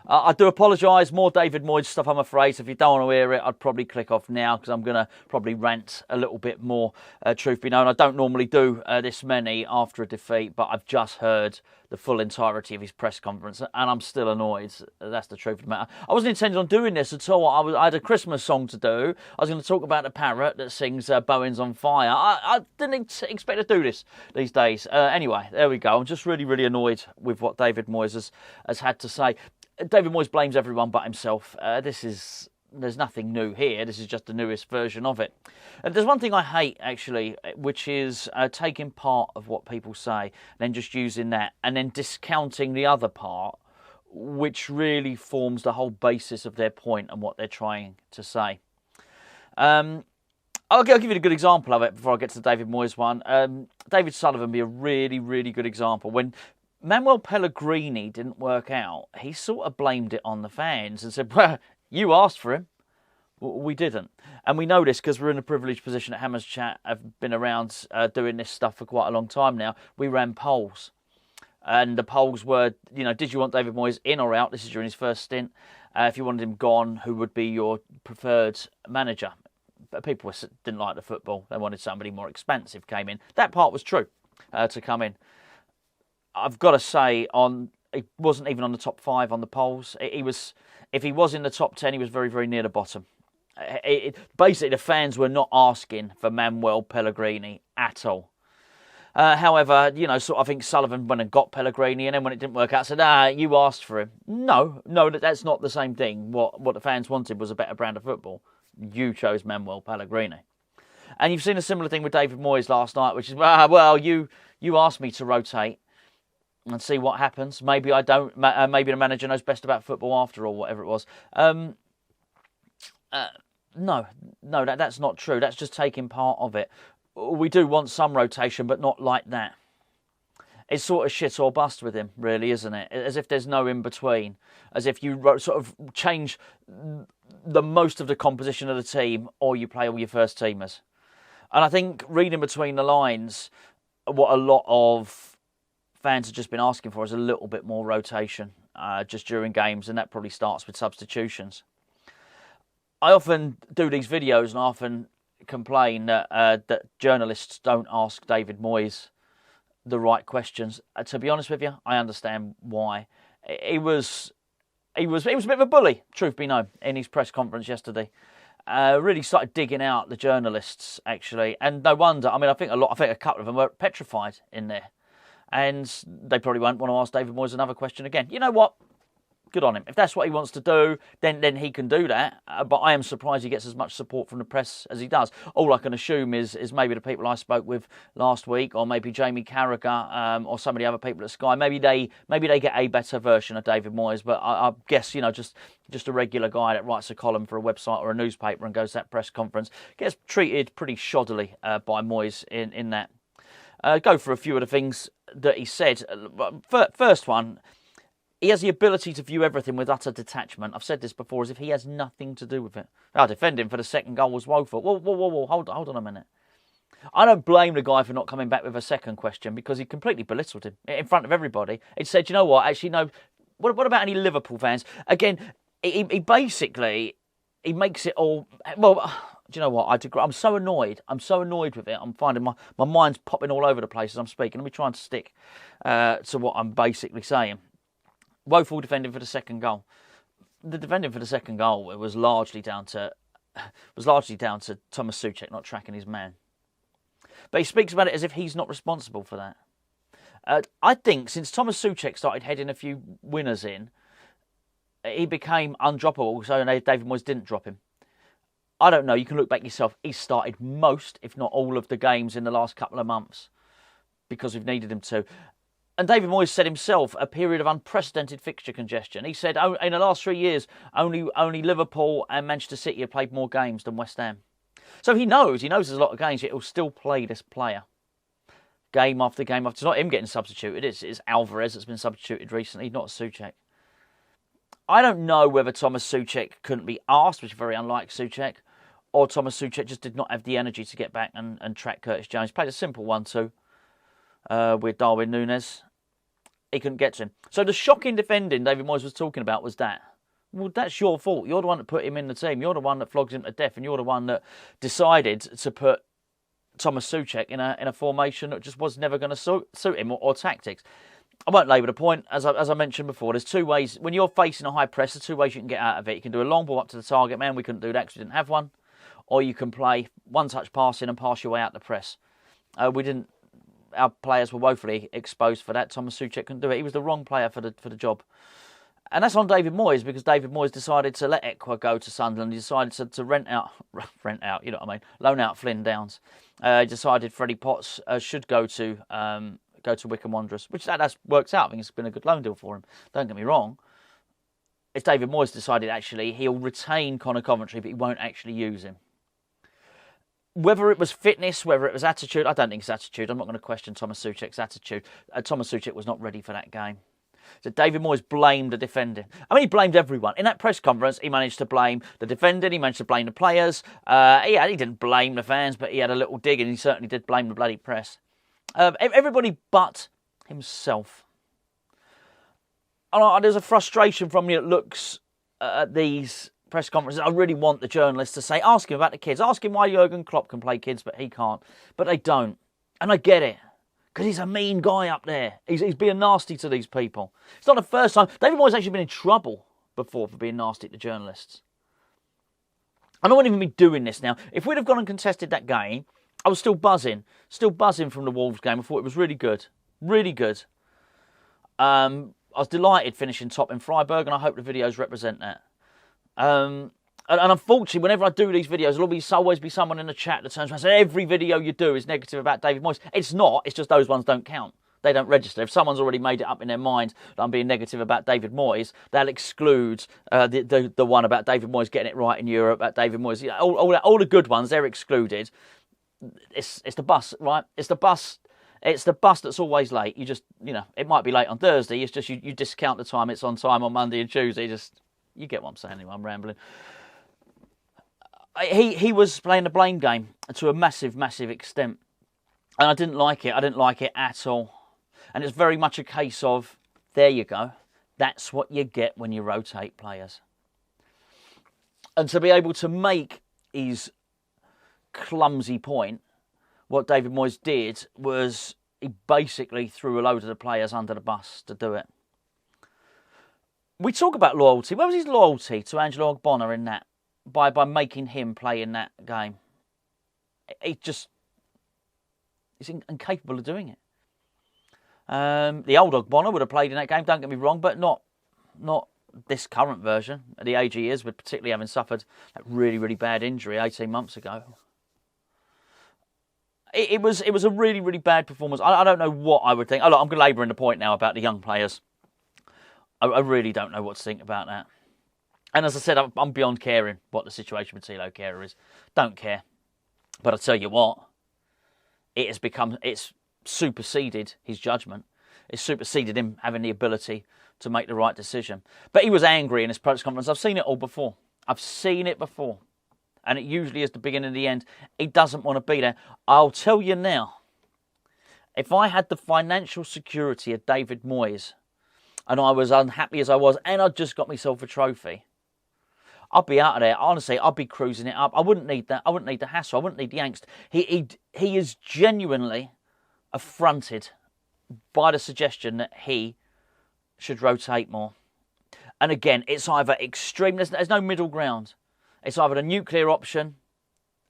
I do apologise, more David Moyes stuff, I'm afraid. So if you don't want to hear it, I'd probably click off now because I'm going to probably rant a little bit more, truth be known. I don't normally do this many after a defeat, but I've just heard the full entirety of his press conference and I'm still annoyed. That's the truth of the matter. I wasn't intending on doing this at all. I had a Christmas song to do. I was going to talk about the parrot that sings Bowen's on Fire. I didn't expect to do this these days. Anyway, there we go. I'm just really, really annoyed with what David Moyes has had to say. David Moyes blames everyone but himself. There's nothing new here. This is just the newest version of it. There's one thing I hate, actually, which is taking part of what people say, and then just using that, and then discounting the other part, which really forms the whole basis of their point and what they're trying to say. I'll give you a good example of it before I get to the David Moyes one. David Sullivan be a really, really good example. When Manuel Pellegrini didn't work out, he sort of blamed it on the fans and said, well, you asked for him. We didn't. And we know this because we're in a privileged position at Hammers Chat. I've been around doing this stuff for quite a long time now. We ran polls. And the polls were, did you want David Moyes in or out? This is during his first stint. If you wanted him gone, who would be your preferred manager? But people didn't like the football. They wanted somebody more expansive came in. That part was true to come in. I've got to say, he wasn't even on the top 5 on the polls. If he was in the top 10, he was very, very near the bottom. Basically, the fans were not asking for Manuel Pellegrini at all. However, I think Sullivan went and got Pellegrini, and then when it didn't work out, said, you asked for him. No, that's not the same thing. What the fans wanted was a better brand of football. You chose Manuel Pellegrini. And you've seen a similar thing with David Moyes last night, which is, well, you asked me to rotate and see what happens. Maybe I don't. Maybe the manager knows best about football after all, whatever it was. No, that's not true. That's just taking part of it. We do want some rotation, but not like that. It's sort of shit or bust with him, really, isn't it? As if there's no in between. As if you sort of change the most of the composition of the team, or you play all your first teamers. And I think reading between the lines, what a lot of fans have just been asking for is a little bit more rotation just during games, and that probably starts with substitutions. I often do these videos and I often complain that journalists don't ask David Moyes the right questions. To be honest with you, I understand why. He was a bit of a bully, truth be known, in his press conference yesterday. Really started digging out the journalists, actually, and no wonder. I mean, I think a couple of them were petrified in there. And they probably won't want to ask David Moyes another question again. You know what? Good on him. If that's what he wants to do, then he can do that. But I am surprised he gets as much support from the press as he does. All I can assume is maybe the people I spoke with last week, or maybe Jamie Carragher, or some of the other people at Sky. Maybe they get a better version of David Moyes. But I guess just a regular guy that writes a column for a website or a newspaper and goes to that press conference gets treated pretty shoddily by Moyes in that. Go for a few of the things that he said. First one, he has the ability to view everything with utter detachment. I've said this before, as if he has nothing to do with it. Defending for the second goal was woeful. Whoa, hold on a minute. I don't blame the guy for not coming back with a second question because he completely belittled him in front of everybody. He said, you know what, actually, no, what about any Liverpool fans? Again, he basically, he makes it all, well, do you know what? I'm so annoyed. I'm so annoyed with it. I'm finding my mind's popping all over the place as I'm speaking. Let me try and stick to what I'm basically saying. Woeful defending for the second goal. The defending for the second goal was largely down to Thomas Souček not tracking his man. But he speaks about it as if he's not responsible for that. I think since Thomas Souček started heading a few winners in, he became undroppable. So David Moyes didn't drop him. I don't know, you can look back yourself. He started most, if not all, of the games in the last couple of months because we've needed him to. And David Moyes said himself, a period of unprecedented fixture congestion. He said, in the last 3 years, only Liverpool and Manchester City have played more games than West Ham. So he knows there's a lot of games, yet he'll still play this player. Game after game after. It's not him getting substituted, it's Alvarez that's been substituted recently, not Souček. I don't know whether Thomas Souček couldn't be asked, which is very unlike Souček, or Thomas Souček just did not have the energy to get back and track Curtis Jones. Played a simple 1-2 with Darwin Núñez. he couldn't get to him. So the shocking defending David Moyes was talking about was that. Well, that's your fault. You're the one that put him in the team. You're the one that flogs him to death, and you're the one that decided to put Thomas Souček in a formation that just was never going to suit him or tactics. I won't labour the point. As I mentioned before, there's two ways. When you're facing a high press, there's two ways you can get out of it. You can do a long ball up to the target man. We couldn't do that because we didn't have one. Or you can play one-touch passing and pass your way out the press. We didn't. Our players were woefully exposed for that. Thomas Souček couldn't do it. He was the wrong player for the job. And that's on David Moyes, because David Moyes decided to let Ekwa go to Sunderland. He decided to rent out, you know what I mean, loan out Flynn Downs. He decided Freddie Potts should go to Wycombe Wanderers, which that works out. I think it's been a good loan deal for him. Don't get me wrong. If David Moyes decided actually he'll retain Conor Coventry, but he won't actually use him. Whether it was fitness, whether it was attitude, I don't think it's attitude. I'm not going to question Thomas Souček's attitude. Thomas Souček was not ready for that game. So David Moyes blamed the defending. I mean, he blamed everyone. In that press conference, he managed to blame the defending, he managed to blame the players. He didn't blame the fans, but he had a little dig, and he certainly did blame the bloody press. Everybody but himself. And there's a frustration from me that looks at these press conferences. I really want the journalists to say, ask him about the kids. Ask him why Jurgen Klopp can play kids, but he can't. But they don't. And I get it. Because he's a mean guy up there. He's being nasty to these people. It's not the first time. David Moyes has actually been in trouble before for being nasty to journalists. I don't even be doing this now. If we'd have gone and contested that game, I was still buzzing from the Wolves game. I thought it was really good. Really good. I was delighted finishing top in Freiburg, and I hope the videos represent that. And unfortunately, whenever I do these videos, there'll always be someone in the chat that turns around and says, every video you do is negative about David Moyes. It's not. It's just those ones don't count. They don't register. If someone's already made it up in their mind that I'm being negative about David Moyes, they'll exclude the one about David Moyes getting it right in Europe, about David Moyes. You know, all the good ones, they're excluded. It's the bus, right? It's the bus. It's the bus that's always late. You just, it might be late on Thursday. It's just you discount the time it's on time on Monday and Tuesday. You get what I'm saying anyway. I'm rambling. He was playing the blame game to a massive, massive extent. And I didn't like it. I didn't like it at all. And it's very much a case of, there you go. That's what you get when you rotate players. And to be able to make his clumsy point, what David Moyes did was he basically threw a load of the players under the bus to do it. We talk about loyalty. Where was his loyalty to Angelo Ogbonna in that? By making him play in that game. He's incapable of doing it. The old Ogbonna would have played in that game, don't get me wrong, but not this current version at the age he is, with particularly having suffered that really, really bad injury 18 months ago. It was a really, really bad performance. I don't know what I would think. Oh, look, I'm labouring the point now about the young players. I really don't know what to think about that. And as I said, I'm beyond caring what the situation with Thilo Kehrer is. Don't care. But I tell you what, it's superseded his judgment. It's superseded him having the ability to make the right decision. But he was angry in his press conference. I've seen it all before. I've seen it before. And it usually is the beginning and the end. He doesn't want to be there. I'll tell you now, if I had the financial security of David Moyes, and I was unhappy as I was, and I'd just got myself a trophy, I'd be out of there. Honestly, I'd be cruising it up. I wouldn't need that. I wouldn't need the hassle. I wouldn't need the angst. He is genuinely affronted by the suggestion that he should rotate more. And again, it's either extreme. There's no middle ground. It's either the nuclear option.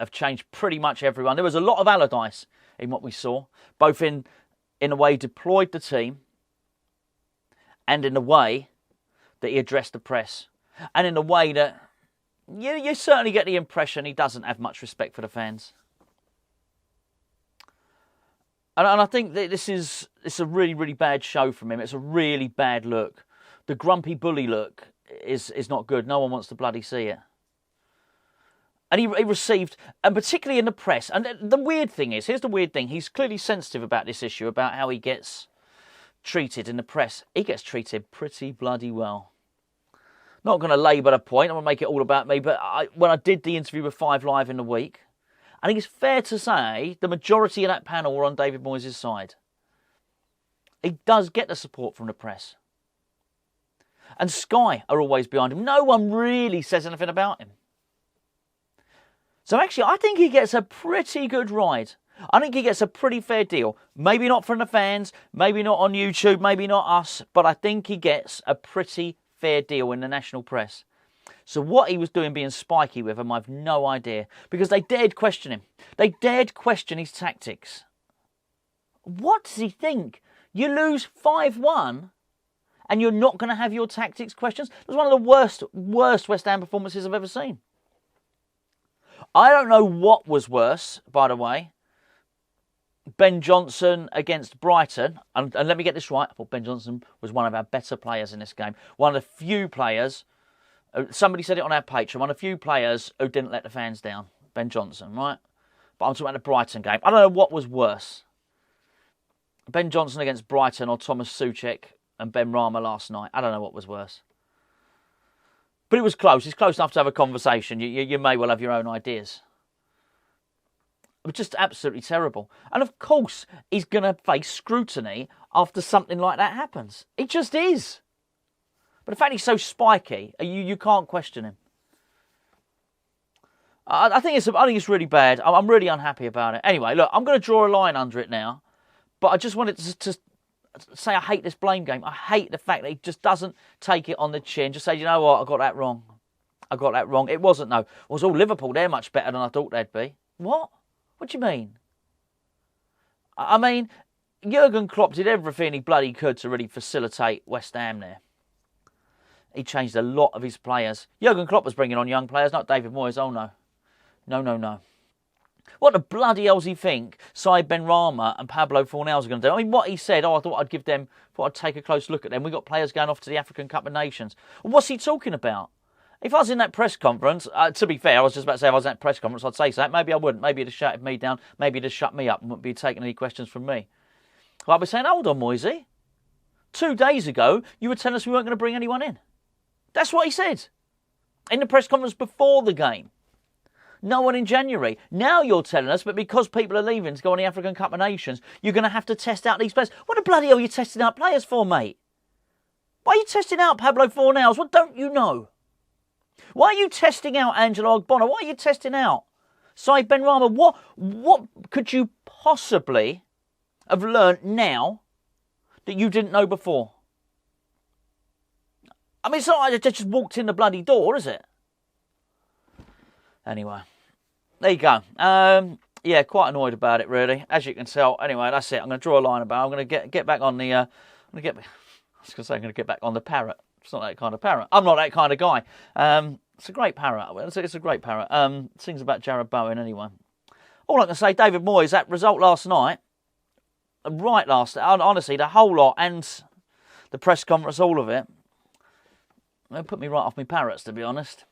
Have changed pretty much everyone. There was a lot of Allardyce in what we saw, both in the way he deployed the team and in the way that he addressed the press. And in the way that you certainly get the impression he doesn't have much respect for the fans. And I think that it's a really, really bad show from him. It's a really bad look. The grumpy bully look is not good. No one wants to bloody see it. And he received, and particularly in the press, and the weird thing is, here's the weird thing, he's clearly sensitive about this issue, about how he gets treated in the press. He gets treated pretty bloody well. Not going to labour the point, I'm going to make it all about me, but when I did the interview with 5 Live in the week, I think it's fair to say the majority of that panel were on David Moyes' side. He does get the support from the press. And Sky are always behind him. No one really says anything about him. So actually, I think he gets a pretty good ride. I think he gets a pretty fair deal. Maybe not from the fans, maybe not on YouTube, maybe not us, but I think he gets a pretty fair deal in the national press. So what he was doing being spiky with him, I've no idea. Because they dared question him. They dared question his tactics. What does he think? You lose 5-1 and you're not going to have your tactics questions? It was one of the worst West Ham performances I've ever seen. I don't know what was worse, by the way. Ben Johnson against Brighton. And let me get this right. I thought Ben Johnson was one of our better players in this game. One of the few players, somebody said it on our Patreon, one of the few players who didn't let the fans down. Ben Johnson, right? But I'm talking about the Brighton game. I don't know what was worse. Ben Johnson against Brighton or Thomas Souček and Ben Rama last night. I don't know what was worse. But it was close. It's close enough to have a conversation. You may well have your own ideas. It was just absolutely terrible. And of course, he's going to face scrutiny after something like that happens. It just is. But the fact he's so spiky, you can't question him. I think it's really bad. I'm really unhappy about it. Anyway, look, I'm going to draw a line under it now. But I just wanted to say I hate this blame game. I hate the fact that he just doesn't take it on the chin. Just say, you know what, I got that wrong. I got that wrong. It wasn't, though. It was all Liverpool. They're much better than I thought they'd be. What? What do you mean? I mean, Jurgen Klopp did everything he bloody could to really facilitate West Ham there. He changed a lot of his players. Jurgen Klopp was bringing on young players, not David Moyes. Oh, no. No. What the bloody hell's he think Said Benrahma and Pablo Fornals are going to do? I mean, what he said, I thought I'd take a close look at them. We've got players going off to the African Cup of Nations. Well, what's he talking about? If I was in that press conference, to be fair, I was just about to say if I was in that press conference, I'd say so. Maybe I wouldn't. Maybe he'd have shouted me down. Maybe he'd have shut me up and wouldn't be taking any questions from me. Well, I'd be saying, hold on, Moyesy. 2 days ago, you were telling us we weren't going to bring anyone in. That's what he said in the press conference before the game. No one in January. Now you're telling us, but because people are leaving to go on the African Cup of Nations, you're going to have to test out these players. What the bloody hell are you testing out players for, mate? Why are you testing out Pablo Fornals? What don't you know? Why are you testing out Angelo Ogbonna? Why are you testing out Said Benrahma? What could you possibly have learnt now that you didn't know before? I mean, it's not like they just walked in the bloody door, is it? Anyway, there you go. Yeah, quite annoyed about it, really, as you can tell. Anyway, that's it. I'm going to draw a line about it. I'm going to get back on the... I'm going to get back on the parrot. It's not that kind of parrot. I'm not that kind of guy. It's a great parrot. It's a great parrot. Sings about Jared Bowen, anyway. All I can say, David Moyes, that result last night, honestly, the whole lot and the press conference, all of it, it put me right off my parrots, to be honest.